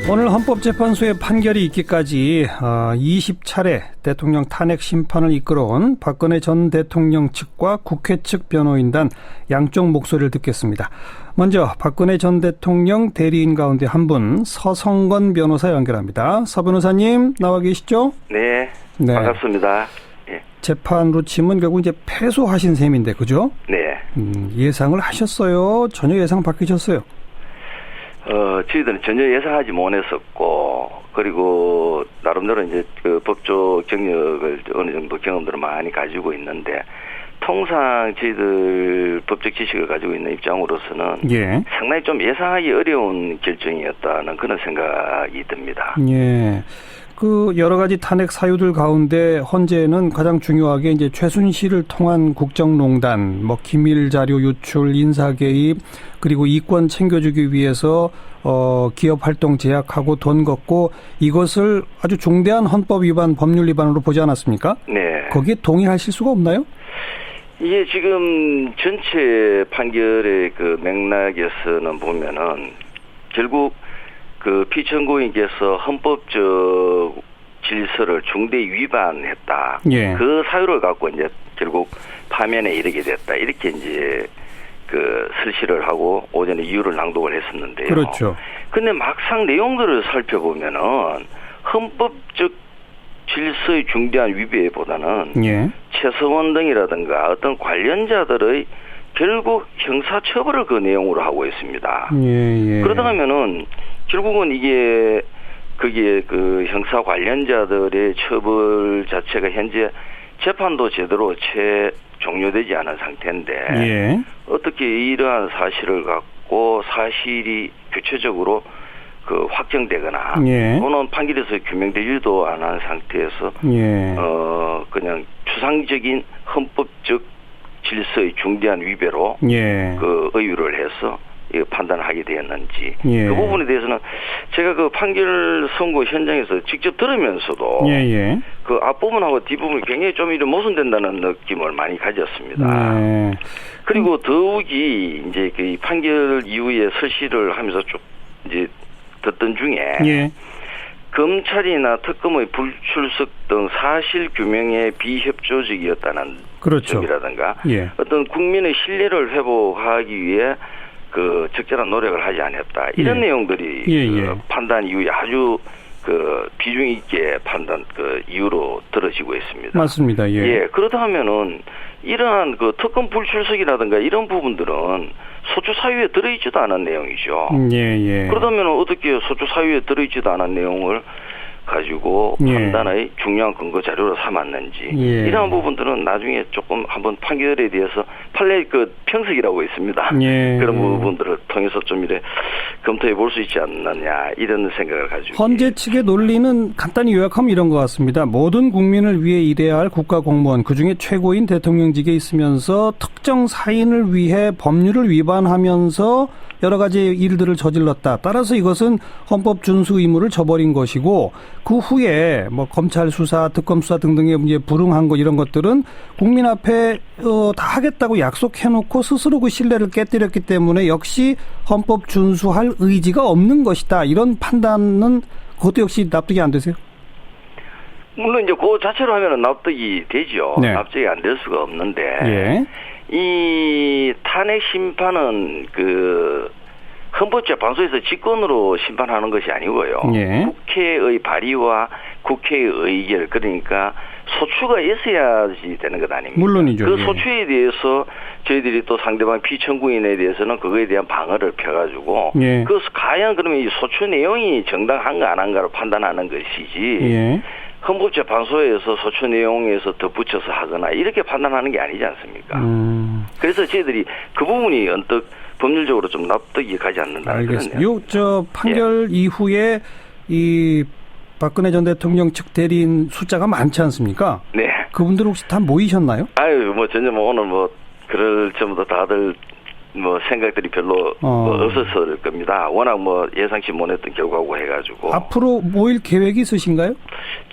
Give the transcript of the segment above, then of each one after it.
오늘 헌법재판소의 판결이 있기까지 20차례 대통령 탄핵 심판을 이끌어온 박근혜 전 대통령 측과 국회 측 변호인단 양쪽 목소리를 듣겠습니다. 먼저 박근혜 전 대통령 대리인 가운데 한 분 서성건 변호사 연결합니다. 서 변호사님 나와 계시죠? 네. 반갑습니다. 예. 재판으로 치면 결국 이제 패소하신 셈인데 그죠? 네. 예상을 하셨어요? 전혀 예상 바뀌셨어요? 저희들은 전혀 예상하지 못했었고, 그리고 나름대로 이제 그 법조 경력을 어느 정도 경험들을 많이 가지고 있는데, 통상 저희들 법적 지식을 가지고 있는 입장으로서는 상당히 좀 예상하기 어려운 결정이었다는 그런 생각이 듭니다. 예. 그 여러 가지 탄핵 사유들 가운데 헌재는 가장 중요하게 이제 최순실을 통한 국정농단, 뭐 기밀 자료 유출, 인사 개입, 그리고 이권 챙겨주기 위해서 기업 활동 제약하고 돈 걷고 이것을 아주 중대한 헌법 위반, 법률 위반으로 보지 않았습니까? 네. 거기에 동의하실 수가 없나요? 이게 지금 전체 판결의 그 맥락에서는 보면은 결국 그 피청구인께서 헌법적 질서를 중대 위반했다. 예. 그 사유를 갖고 이제 결국 파면에 이르게 됐다. 이렇게 이제 그 설시를 하고 오전에 이유를 낭독을 했었는데요. 그렇죠. 근데 막상 내용들을 살펴보면은 헌법적 질서의 중대한 위배보다는 최서원 등이라든가 어떤 관련자들의 결국 형사처벌을 그 내용으로 하고 있습니다. 그러다 보면은 결국은 이게 거기에 그 형사 관련자들의 처벌 자체가 현재 재판도 제대로 종료되지 않은 상태인데 어떻게 이러한 사실을 갖고 사실이 구체적으로 그 확정되거나 또는 판결에서 규명되지도 않은 상태에서 그냥 추상적인 헌법적 질서의 중대한 위배로 그 의유를 해서 판단을 하게 되었는지 그 부분에 대해서는 제가 그 판결 선고 현장에서 직접 들으면서도 그 앞부분하고 뒷부분이 굉장히 좀 이런 모순된다는 느낌을 많이 가졌습니다. 그리고 더욱이 이제 그 판결 이후에 설시를 하면서 쭉 이제 듣던 중에 검찰이나 특검의 불출석 등 사실 규명에 비협조적이었다는 점이라든가 어떤 국민의 신뢰를 회복하기 위해 그 적절한 노력을 하지 않았다. 이런 내용들이 그 판단 이후에 아주 그 비중 있게 판단 그 이유로 들어지고 있습니다. 맞습니다. 그러다 하면은 이러한 그 특검 불출석이라든가 이런 부분들은 소추 사유에 들어있지도 않은 내용이죠. 그러다면 어떻게 소추 사유에 들어있지도 않은 내용을 가지고 판단의 중요한 근거 자료로 삼았는지 이러한 부분들은 나중에 조금 한번 판결에 대해서 판례 그 평석이라고 있습니다. 그런 부분들을 통해서 좀 이래 검토해 볼 수 있지 않느냐 이런 생각을 가지고 헌재 측의 논리는 간단히 요약하면 이런 것 같습니다. 모든 국민을 위해 일해야 할 국가 공무원 그중에 최고인 대통령직에 있으면서 특정 사인을 위해 법률을 위반하면서 여러 가지 일들을 저질렀다. 따라서 이것은 헌법 준수 의무를 저버린 것이고 그 후에 뭐 검찰 수사, 특검 수사 등등의 이제 불응한 것 이런 것들은 국민 앞에 다 하겠다고 약속해놓고 스스로 그 신뢰를 깨뜨렸기 때문에 역시 헌법 준수할 의지가 없는 것이다. 이런 판단은 그것도 역시 납득이 안 되세요? 물론 이제 그 자체로 하면은 납득이 되죠. 납득이 안 될 수가 없는데. 이 탄핵 심판은 그 헌법재판소에서 직권으로 심판하는 것이 아니고요. 국회의 발의와 국회의 의결 그러니까 소추가 있어야지 되는 것 아닙니까? 물론이죠. 그 소추에 대해서 저희들이 또 상대방 피청구인에 대해서는 그거에 대한 방어를 펴가지고 그 과연 그러면 이 소추 내용이 정당한가 안 한가를 판단하는 것이지. 헌법재판소에서 소추 내용에서 덧붙여서 하거나 이렇게 판단하는 게 아니지 않습니까? 그래서 저희들이 그 부분이 언뜻 법률적으로 좀 납득이 가지 않는다는 알겠습니다. 저 판결 이후에 이 박근혜 전 대통령 측 대리인 숫자가 많지 않습니까? 그분들 혹시 다 모이셨나요? 뭐 전혀 뭐 오늘 뭐 그럴 점도 다들 뭐 생각들이 별로 없었을 겁니다. 워낙 뭐 예상치 못했던 결과고 해가지고. 앞으로 모일 계획이 있으신가요?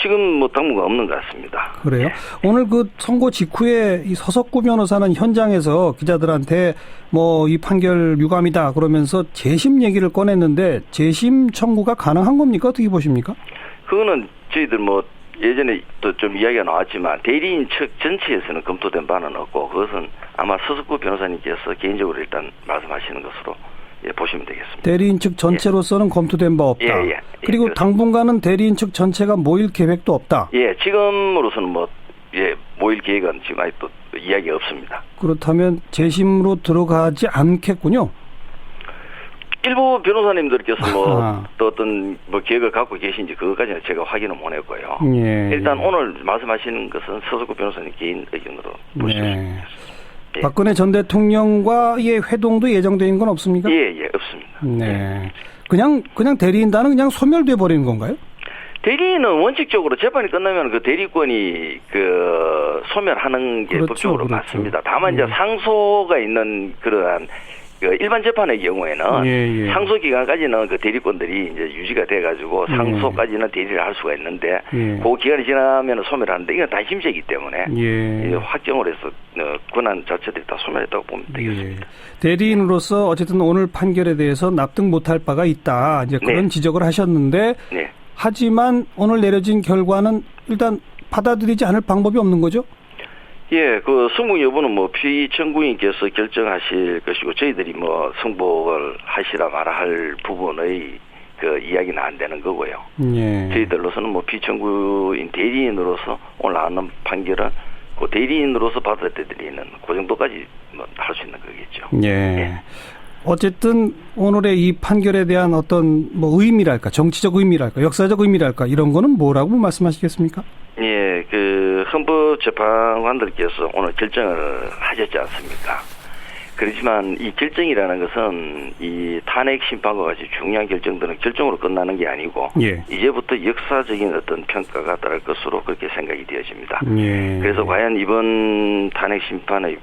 지금 뭐 당무가 없는 것 같습니다. 그래요? 예. 오늘 그 선고 직후에 이 서석구 변호사는 현장에서 기자들한테 뭐 이 판결 유감이다 그러면서 재심 얘기를 꺼냈는데 재심 청구가 가능한 겁니까? 어떻게 보십니까? 그거는 저희들 뭐 예전에 또 좀 이야기가 나왔지만 대리인 측 전체에서는 검토된 바는 없고 그것은 아마 서석구 변호사님께서 개인적으로 일단 말씀하시는 것으로 보시면 되겠습니다. 대리인 측 전체로서는 검토된 바 없다. 예. 그리고 그렇습니다. 당분간은 대리인 측 전체가 모일 계획도 없다. 예, 지금으로서는 뭐 모일 계획은 지금 아직 또 이야기가 없습니다. 그렇다면 재심으로 들어가지 않겠군요. 일부 변호사님들께서 뭐 아하. 또 어떤 뭐 계획을 갖고 계신지 그것까지는 제가 확인을 못 했고요. 예. 일단 오늘 말씀하시는 것은 서석구 변호사님 개인 의견으로 보시면 네. 예. 박근혜 전 대통령과의 회동도 예정되어 있는 건 없습니까? 예, 없습니다. 네. 그냥 대리인단은 그냥 소멸돼 버리는 건가요? 대리인은 원칙적으로 재판이 끝나면 그 대리권이 그 소멸하는 게 그렇죠, 법적으로 그렇죠. 맞습니다. 다만 이제 상소가 있는 그러한 그 일반 재판의 경우에는 상소 기간까지는 그 대리권들이 이제 유지가 돼가지고 상소까지는 대리를 할 수가 있는데 그 기간이 지나면 소멸하는데 이건 단심제이기 때문에 확정을 해서 권한 자체들이 다 소멸했다고 보면 되겠습니다. 대리인으로서 어쨌든 오늘 판결에 대해서 납득 못할 바가 있다. 이제 그런 지적을 하셨는데 하지만 오늘 내려진 결과는 일단 받아들이지 않을 방법이 없는 거죠? 예, 그 승부 여부는 뭐 피청구인께서 결정하실 것이고 저희들이 뭐 승복을 하시라 말아 할 부분의 그 이야기는 안 되는 거고요. 저희들로서는 뭐 피청구인 대리인으로서 오늘 나오는 판결은 그 대리인으로서 받아들이는 그 정도까지 뭐 할 수 있는 거겠죠. 예. 어쨌든 오늘의 이 판결에 대한 어떤 뭐 의미랄까, 정치적 의미랄까, 역사적 의미랄까 이런 거는 뭐라고 말씀하시겠습니까? 예, 그 헌법재판관들께서 오늘 결정을 하셨지 않습니까? 그렇지만 이 결정이라는 것은 이 탄핵 심판과 같이 중요한 결정들은 결정으로 끝나는 게 아니고 이제부터 역사적인 어떤 평가가 따를 것으로 그렇게 생각이 되어집니다. 그래서 과연 이번 탄핵 심판이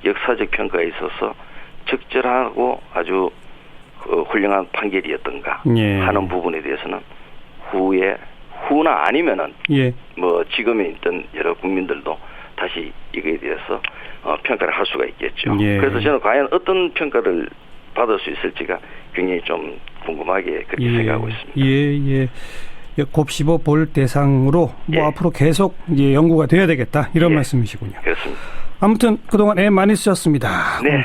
역사적 평가에 있어서 적절하고 아주 훌륭한 판결이었던가 하는 부분에 대해서는 후나 아니면은 뭐 지금에 있던 여러 국민들도 다시 이거에 대해서 평가를 할 수가 있겠죠. 그래서 저는 과연 어떤 평가를 받을 수 있을지가 굉장히 좀 궁금하게 그렇게 생각하고 있습니다. 곱씹어 볼 대상으로 뭐 앞으로 계속 이제 연구가 돼야 되겠다 이런 말씀이시군요. 그렇습니다. 아무튼 그동안 애 많이 쓰셨습니다.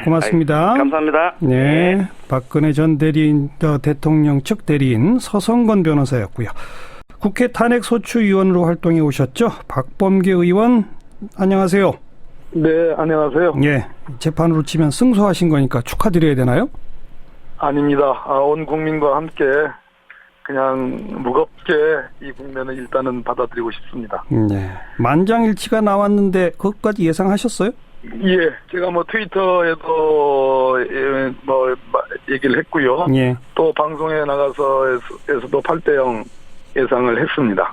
고맙습니다. 감사합니다. 박근혜 전 대통령 측 대리인 서성건 변호사였고요. 국회 탄핵소추위원으로 활동해 오셨죠. 박범계 의원 안녕하세요. 네, 안녕하세요. 재판으로 치면 승소하신 거니까 축하드려야 되나요? 아닙니다. 온 국민과 함께 그냥 무겁게 이 국면을 일단은 받아들이고 싶습니다. 만장일치가 나왔는데 그것까지 예상하셨어요? 예, 제가 뭐 트위터에도 뭐 얘기를 했고요. 또 방송에 나가서에서도 8대0 예상을 했습니다.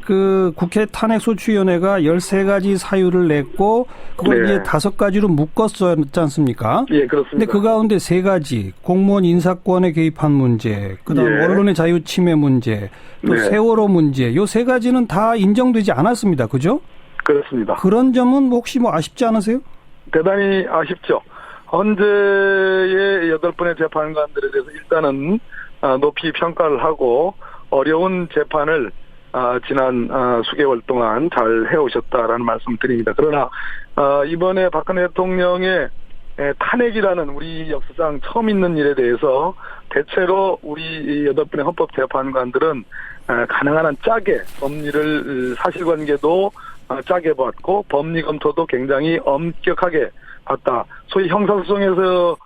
그 국회 탄핵소추위원회가 13가지 사유를 냈고 그걸 이제 5가지로 묶었지 않습니까? 그렇습니다. 근데 그 가운데 3가지 공무원 인사권에 개입한 문제, 그다음 언론의 자유 침해 문제, 또 세월호 문제, 요 3가지는 다 인정되지 않았습니다. 그죠? 그렇습니다. 그런 점은 혹시 뭐 아쉽지 않으세요? 대단히 아쉽죠. 헌재의 8분의 재판관들에 대해서 일단은 높이 평가를 하고 어려운 재판을 지난 수개월 동안 잘 해오셨다라는 말씀 드립니다. 그러나 이번에 박근혜 대통령의 탄핵이라는 우리 역사상 처음 있는 일에 대해서 대체로 우리 8분의 헌법재판관들은 가능한 한 짜게 법리를 사실관계도 짜게 봤고 법리 검토도 굉장히 엄격하게 봤다. 소위 형사소송에서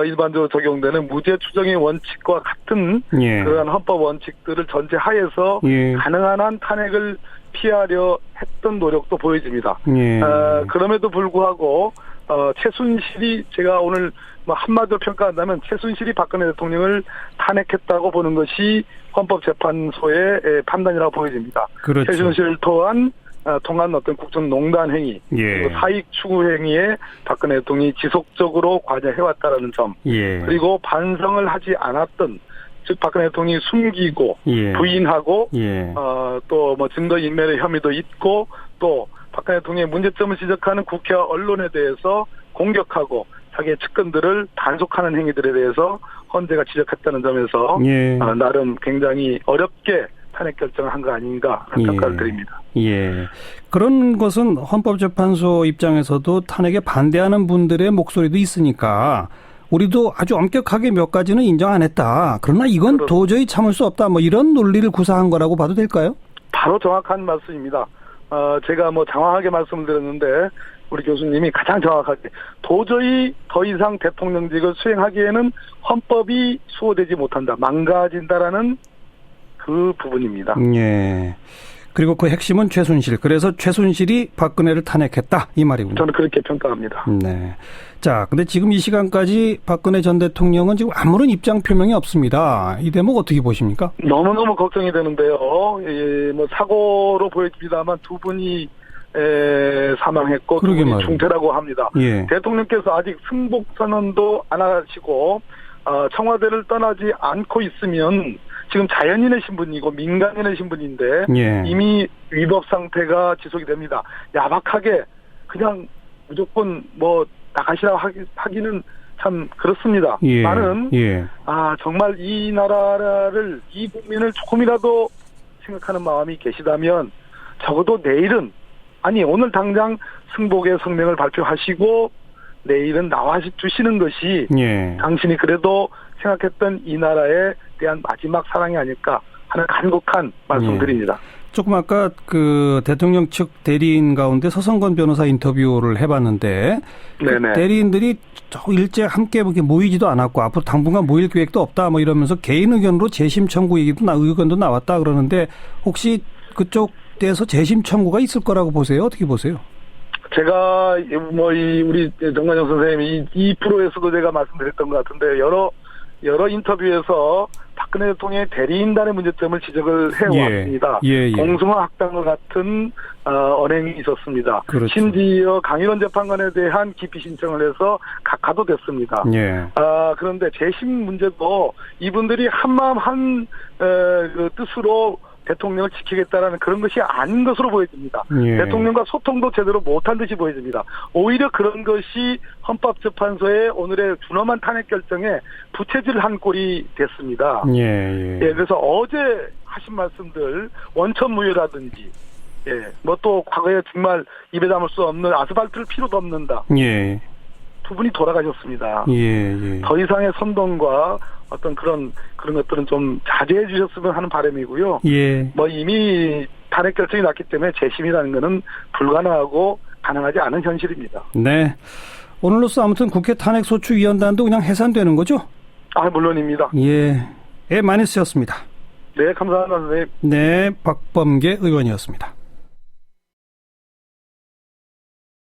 일반적으로 적용되는 무죄 추정의 원칙과 같은 그러한 헌법 원칙들을 전제하에서 가능한 한 탄핵을 피하려 했던 노력도 보여집니다. 그럼에도 불구하고 최순실이 제가 오늘 뭐 한마디로 평가한다면 최순실이 박근혜 대통령을 탄핵했다고 보는 것이 헌법재판소의 판단이라고 보여집니다. 그렇죠. 최순실 또한 통한 어떤 국정농단 행위, 그리고 사익 추구 행위에 박근혜 대통령이 지속적으로 관여해왔다라는 점, 그리고 반성을 하지 않았던 즉 박근혜 대통령이 숨기고 예. 부인하고 예. 또 뭐 증거 인멸의 혐의도 있고 또 박근혜 대통령의 문제점을 지적하는 국회와 언론에 대해서 공격하고 자기의 측근들을 단속하는 행위들에 대해서 헌재가 지적했다는 점에서 예. 나름 굉장히 어렵게 탄핵 결정을 한 거 아닌가 하는 평가를 드립니다. 예. 그런 것은 헌법재판소 입장에서도 탄핵에 반대하는 분들의 목소리도 있으니까 우리도 아주 엄격하게 몇 가지는 인정 안 했다. 그러나 이건 도저히 참을 수 없다. 뭐 이런 논리를 구사한 거라고 봐도 될까요? 바로 정확한 말씀입니다. 제가 뭐 장황하게 말씀을 드렸는데 우리 교수님이 가장 정확하게 도저히 더 이상 대통령직을 수행하기에는 헌법이 수호되지 못한다. 망가진다라는 그 부분입니다. 예. 그리고 그 핵심은 최순실. 그래서 최순실이 박근혜를 탄핵했다. 이 말이군요. 저는 그렇게 평가합니다. 네. 자, 근데 지금 이 시간까지 박근혜 전 대통령은 지금 아무런 입장 표명이 없습니다. 이 대목 어떻게 보십니까? 너무너무 걱정이 되는데요. 뭐 사고로 보여집니다만 두 분이 사망했고 두 분이 중태라고 합니다. 예. 대통령께서 아직 승복 선언도 안 하시고 청와대를 떠나지 않고 있으면 지금 자연인의 신분이고 민간인의 신분인데 예. 이미 위법 상태가 지속이 됩니다. 야박하게 그냥 무조건 뭐 나가시라고 하기는 참 그렇습니다. 예. 나는 예. 정말 이 나라를 이 국민을 조금이라도 생각하는 마음이 계시다면 적어도 내일은 아니 오늘 당장 승복의 성명을 발표하시고 내일은 나와 주시는 것이 예. 당신이 그래도 생각했던 이 나라에 대한 마지막 사랑이 아닐까 하는 간곡한 말씀드립니다. 조금 아까 그 대통령 측 대리인 가운데 서성건 변호사 인터뷰를 해봤는데 그 대리인들이 일제 함께 이렇게 모이지도 않았고 앞으로 당분간 모일 계획도 없다 뭐 이러면서 개인 의견으로 재심 청구 의견도 나왔다 그러는데 혹시 그쪽에서 재심 청구가 있을 거라고 보세요? 어떻게 보세요? 제가 뭐 우리 정관영 선생님이 이 프로에서도 제가 말씀드렸던 것 같은데 여러 인터뷰에서 박근혜 대통령의 대리인단의 문제점을 지적을 해왔습니다. 공수마 학당과 같은 언행이 있었습니다. 그렇죠. 심지어 강일원 재판관에 대한 기피 신청을 해서 각하도 됐습니다. 그런데 재심 문제도 이분들이 한마음 그 뜻으로 대통령을 지키겠다라는 그런 것이 아닌 것으로 보여집니다. 대통령과 소통도 제대로 못한 듯이 보여집니다. 오히려 그런 것이 헌법재판소의 오늘의 준엄한 탄핵 결정에 부채질한 꼴이 됐습니다. 그래서 어제 하신 말씀들 원천무효라든지 뭐 또 과거에 정말 입에 담을 수 없는 아스팔트를 필요도 없는다. 두 분이 돌아가셨습니다. 더 이상의 선동과 어떤 그런 것들은 좀 자제해 주셨으면 하는 바람이고요. 뭐 이미 탄핵 결정이 났기 때문에 재심이라는 것은 불가능하고 가능하지 않은 현실입니다. 네. 오늘로써 아무튼 국회 탄핵소추위원단도 그냥 해산되는 거죠? 물론입니다. 많이 쓰였습니다. 네, 감사합니다, 선생님. 네, 박범계 의원이었습니다.